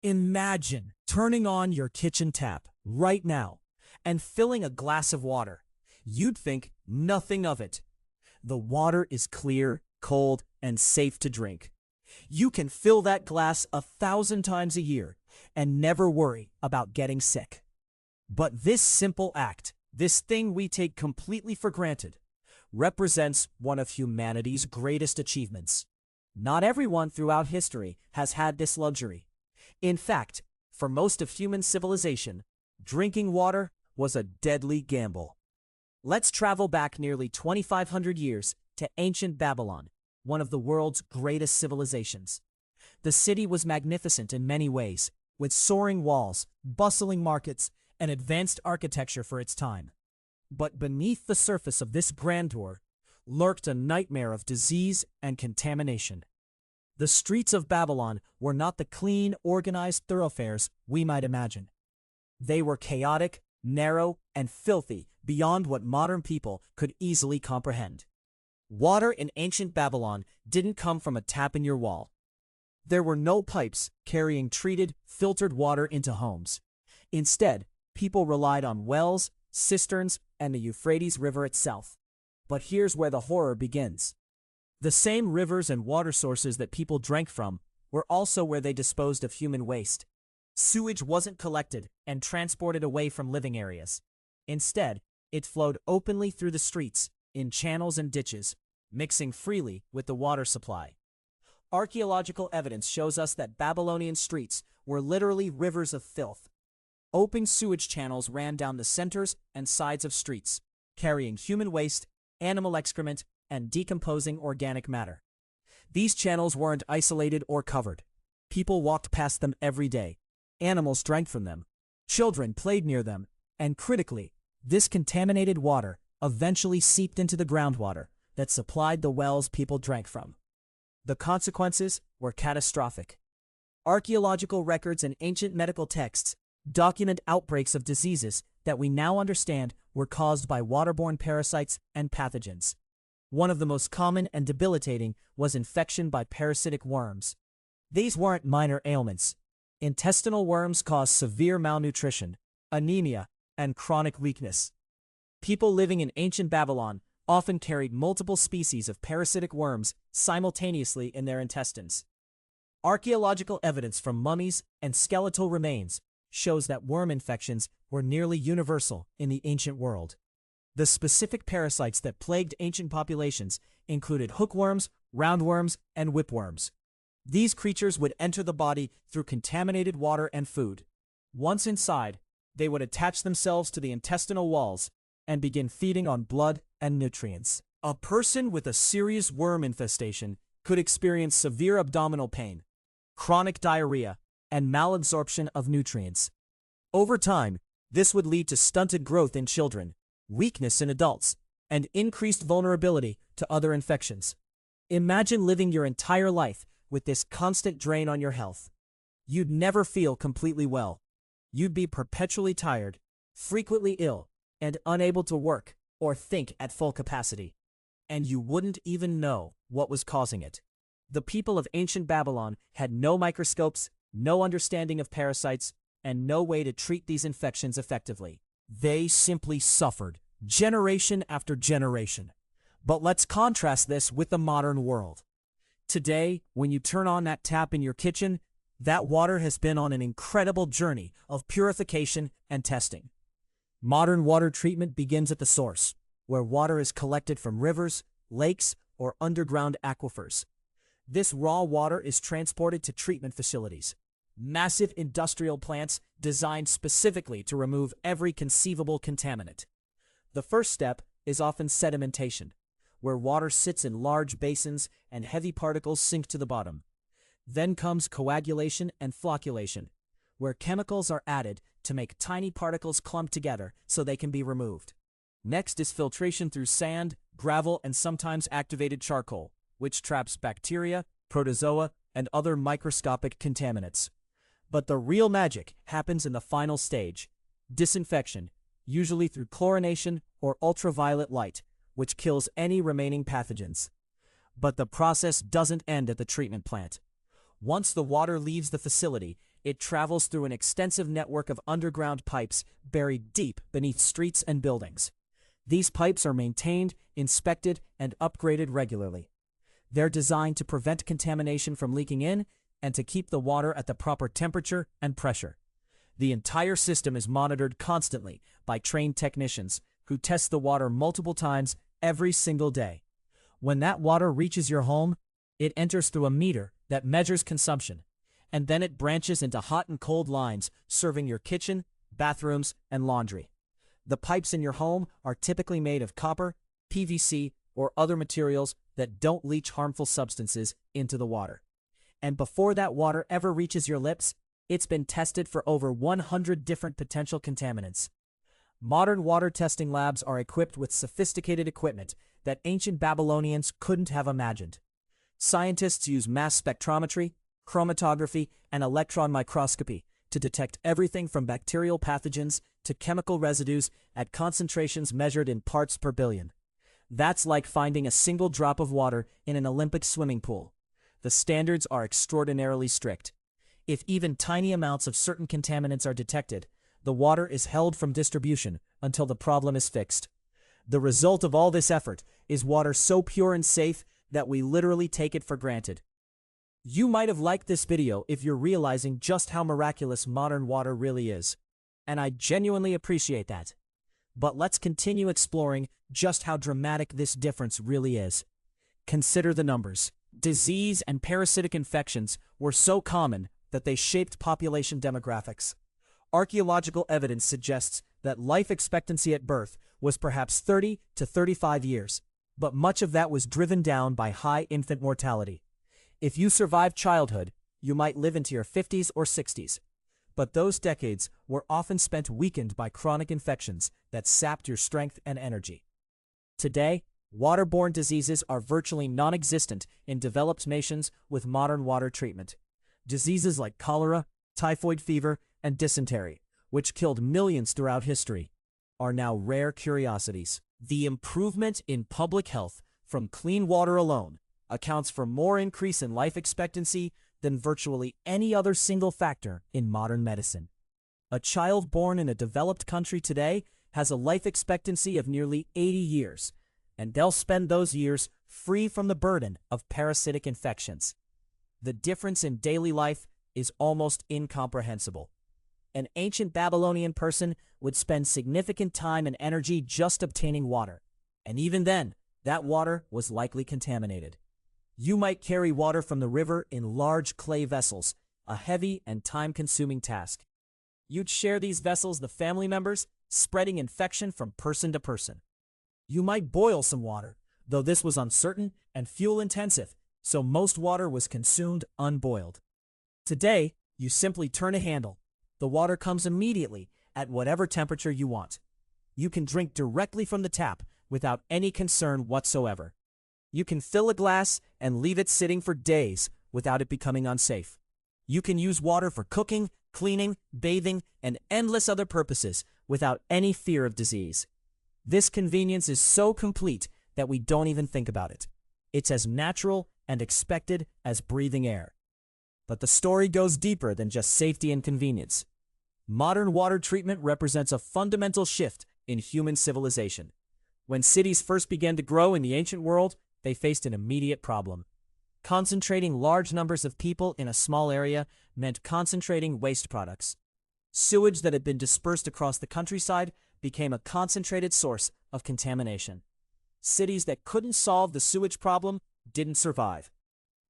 Imagine turning on your kitchen tap right now and filling a glass of water. You'd think nothing of it. The water is clear, cold, and safe to drink. You can fill that glass 1,000 times a year and never worry about getting sick. But this simple act, this thing we take completely for granted, represents one of humanity's greatest achievements. Not everyone throughout history has had this luxury. In fact, for most of human civilization, drinking water was a deadly gamble. Let's travel back nearly 2,500 years to ancient Babylon, one of the world's greatest civilizations. The city was magnificent in many ways, with soaring walls, bustling markets, and advanced architecture for its time. But beneath the surface of this grandeur lurked a nightmare of disease and contamination. The streets of Babylon were not the clean, organized thoroughfares we might imagine. They were chaotic, narrow, and filthy beyond what modern people could easily comprehend. Water in ancient Babylon didn't come from a tap in your wall. There were no pipes carrying treated, filtered water into homes. Instead, people relied on wells, cisterns, and the Euphrates River itself. But here's where the horror begins. The same rivers and water sources that people drank from were also where they disposed of human waste. Sewage wasn't collected and transported away from living areas. Instead, it flowed openly through the streets, in channels and ditches, mixing freely with the water supply. Archaeological evidence shows us that Babylonian streets were literally rivers of filth. Open sewage channels ran down the centers and sides of streets, carrying human waste, animal excrement, and decomposing organic matter. These channels weren't isolated or covered. People walked past them every day. Animals drank from them. Children played near them. And critically, this contaminated water eventually seeped into the groundwater that supplied the wells people drank from. The consequences were catastrophic. Archaeological records and ancient medical texts document outbreaks of diseases that we now understand were caused by waterborne parasites and pathogens. One of the most common and debilitating was infection by parasitic worms. These weren't minor ailments. Intestinal worms caused severe malnutrition, anemia, and chronic weakness. People living in ancient Babylon often carried multiple species of parasitic worms simultaneously in their intestines. Archaeological evidence from mummies and skeletal remains shows that worm infections were nearly universal in the ancient world. The specific parasites that plagued ancient populations included hookworms, roundworms, and whipworms. These creatures would enter the body through contaminated water and food. Once inside, they would attach themselves to the intestinal walls and begin feeding on blood and nutrients. A person with a serious worm infestation could experience severe abdominal pain, chronic diarrhea, and malabsorption of nutrients. Over time, this would lead to stunted growth in children, weakness in adults, and increased vulnerability to other infections. Imagine living your entire life with this constant drain on your health. You'd never feel completely well. You'd be perpetually tired, frequently ill, and unable to work or think at full capacity. And you wouldn't even know what was causing it. The people of ancient Babylon had no microscopes, no understanding of parasites, and no way to treat these infections effectively. They simply suffered, generation after generation. But let's contrast this with the modern world. Today, when you turn on that tap in your kitchen, that water has been on an incredible journey of purification and testing. Modern water treatment begins at the source, where water is collected from rivers, lakes, or underground aquifers. This raw water is transported to treatment facilities, massive industrial plants designed specifically to remove every conceivable contaminant. The first step is often sedimentation, where water sits in large basins and heavy particles sink to the bottom. Then comes coagulation and flocculation, where chemicals are added to make tiny particles clump together so they can be removed. Next is filtration through sand, gravel, and sometimes activated charcoal, which traps bacteria, protozoa, and other microscopic contaminants. But the real magic happens in the final stage, disinfection, usually through chlorination or ultraviolet light, which kills any remaining pathogens. But the process doesn't end at the treatment plant. Once the water leaves the facility, It travels through an extensive network of underground pipes buried deep beneath streets and buildings. These pipes are maintained, inspected, and upgraded regularly. They're designed to prevent contamination from leaking in and to keep the water at the proper temperature and pressure. The entire system is monitored constantly by trained technicians who test the water multiple times every single day. When that water reaches your home, it enters through a meter that measures consumption, and then it branches into hot and cold lines serving your kitchen, bathrooms, and laundry. The pipes in your home are typically made of copper, PVC, or other materials that don't leach harmful substances into the water. And before that water ever reaches your lips, it's been tested for over 100 different potential contaminants. Modern water testing labs are equipped with sophisticated equipment that ancient Babylonians couldn't have imagined. Scientists use mass spectrometry, chromatography, and electron microscopy to detect everything from bacterial pathogens to chemical residues at concentrations measured in parts per billion. That's like finding a single drop of water in an Olympic swimming pool. The standards are extraordinarily strict. If even tiny amounts of certain contaminants are detected, the water is held from distribution until the problem is fixed. The result of all this effort is water so pure and safe that we literally take it for granted. You might have liked this video if you're realizing just how miraculous modern water really is, and I genuinely appreciate that. But let's continue exploring just how dramatic this difference really is. Consider the numbers. Disease and parasitic infections were so common that they shaped population demographics. Archaeological evidence suggests that life expectancy at birth was perhaps 30 to 35 years, but much of that was driven down by high infant mortality. If you survived childhood, you might live into your 50s or 60s. But those decades were often spent weakened by chronic infections that sapped your strength and energy. Today, waterborne diseases are virtually non-existent in developed nations with modern water treatment. Diseases like cholera, typhoid fever, and dysentery, which killed millions throughout history, are now rare curiosities. The improvement in public health from clean water alone accounts for more increase in life expectancy than virtually any other single factor in modern medicine. A child born in a developed country today has a life expectancy of nearly 80 years, and they'll spend those years free from the burden of parasitic infections. The difference in daily life is almost incomprehensible. An ancient Babylonian person would spend significant time and energy just obtaining water, and even then, that water was likely contaminated. You might carry water from the river in large clay vessels, a heavy and time-consuming task. You'd share these vessels with family members, spreading infection from person to person. You might boil some water, though this was uncertain and fuel-intensive, so most water was consumed unboiled. Today, you simply turn a handle. The water comes immediately at whatever temperature you want. You can drink directly from the tap without any concern whatsoever. You can fill a glass and leave it sitting for days without it becoming unsafe. You can use water for cooking, cleaning, bathing, and endless other purposes without any fear of disease. This convenience is so complete that we don't even think about it. It's as natural and expected as breathing air. But the story goes deeper than just safety and convenience. Modern water treatment represents a fundamental shift in human civilization. When cities first began to grow in the ancient world, they faced an immediate problem. Concentrating large numbers of people in a small area meant concentrating waste products. Sewage that had been dispersed across the countryside became a concentrated source of contamination. Cities that couldn't solve the sewage problem didn't survive.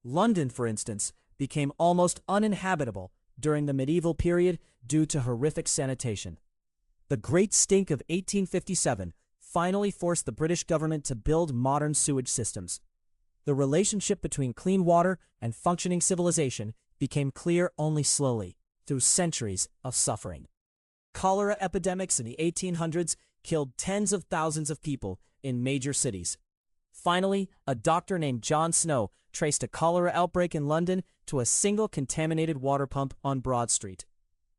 London, for instance, became almost uninhabitable during the medieval period due to horrific sanitation. The Great Stink of 1857 finally forced the British government to build modern sewage systems. The relationship between clean water and functioning civilization became clear only slowly, through centuries of suffering. Cholera epidemics in the 1800s killed tens of thousands of people in major cities. Finally, a doctor named John Snow traced a cholera outbreak in London to a single contaminated water pump on Broad Street.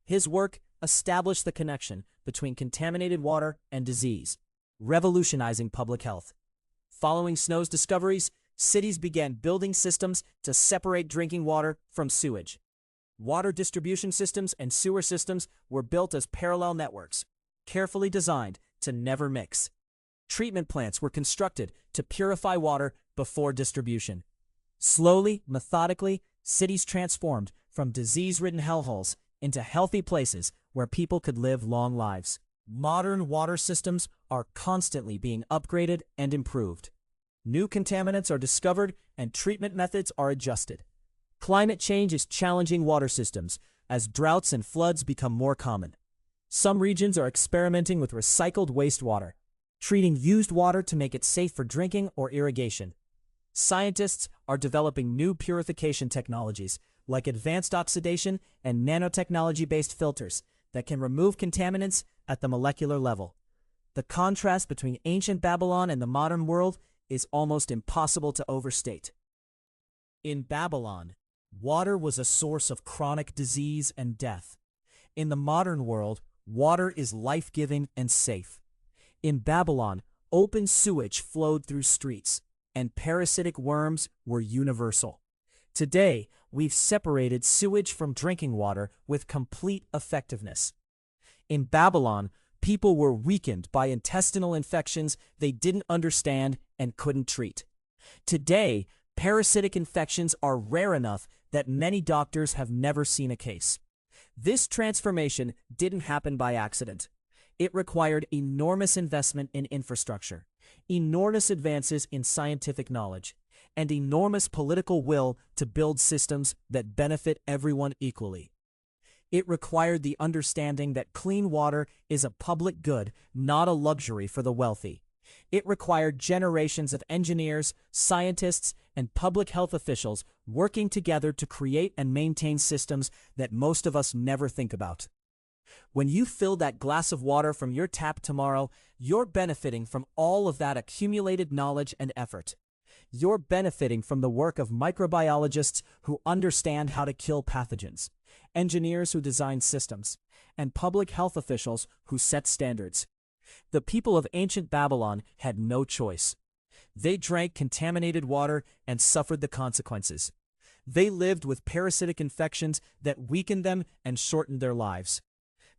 His work established the connection between contaminated water and disease, revolutionizing public health. Following Snow's discoveries, cities began building systems to separate drinking water from sewage. Water distribution systems and sewer systems were built as parallel networks, carefully designed to never mix. Treatment plants were constructed to purify water before distribution. Slowly, methodically, cities transformed from disease-ridden hellholes into healthy places where people could live long lives. Modern water systems are constantly being upgraded and improved. New contaminants are discovered and treatment methods are adjusted. Climate change is challenging water systems as droughts and floods become more common. Some regions are experimenting with recycled wastewater, treating used water to make it safe for drinking or irrigation. Scientists are developing new purification technologies like advanced oxidation and nanotechnology-based filters that can remove contaminants at the molecular level. The contrast between ancient Babylon and the modern world is almost impossible to overstate. In Babylon, water was a source of chronic disease and death. In the modern world, water is life-giving and safe. In Babylon, open sewage flowed through streets, and parasitic worms were universal. Today, we've separated sewage from drinking water with complete effectiveness. In Babylon, people were weakened by intestinal infections they didn't understand and couldn't treat. Today, parasitic infections are rare enough that many doctors have never seen a case. This transformation didn't happen by accident. It required enormous investment in infrastructure, enormous advances in scientific knowledge, and enormous political will to build systems that benefit everyone equally. It required the understanding that clean water is a public good, not a luxury for the wealthy. It required generations of engineers, scientists, and public health officials working together to create and maintain systems that most of us never think about. When you fill that glass of water from your tap tomorrow, you're benefiting from all of that accumulated knowledge and effort. You're benefiting from the work of microbiologists who understand how to kill pathogens, engineers who design systems, and public health officials who set standards. The people of ancient Babylon had no choice. They drank contaminated water and suffered the consequences. They lived with parasitic infections that weakened them and shortened their lives.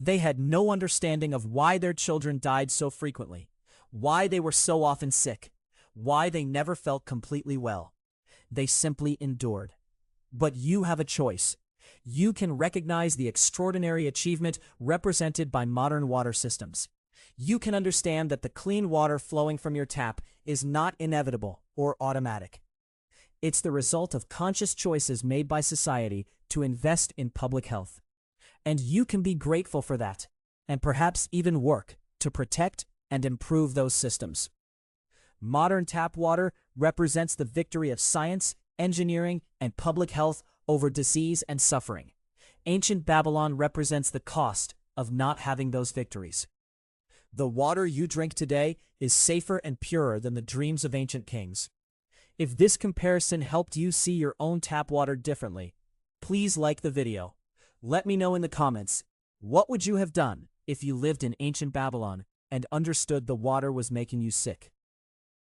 They had no understanding of why their children died so frequently, why they were so often sick, why they never felt completely well. They simply endured. But you have a choice. You can recognize the extraordinary achievement represented by modern water systems. You can understand that the clean water flowing from your tap is not inevitable or automatic. It's the result of conscious choices made by society to invest in public health. And you can be grateful for that, and perhaps even work to protect and improve those systems. Modern tap water represents the victory of science, engineering, and public health over disease and suffering. Ancient Babylon represents the cost of not having those victories. The water you drink today is safer and purer than the dreams of ancient kings. If this comparison helped you see your own tap water differently, please like the video. Let me know in the comments, what would you have done if you lived in ancient Babylon and understood the water was making you sick?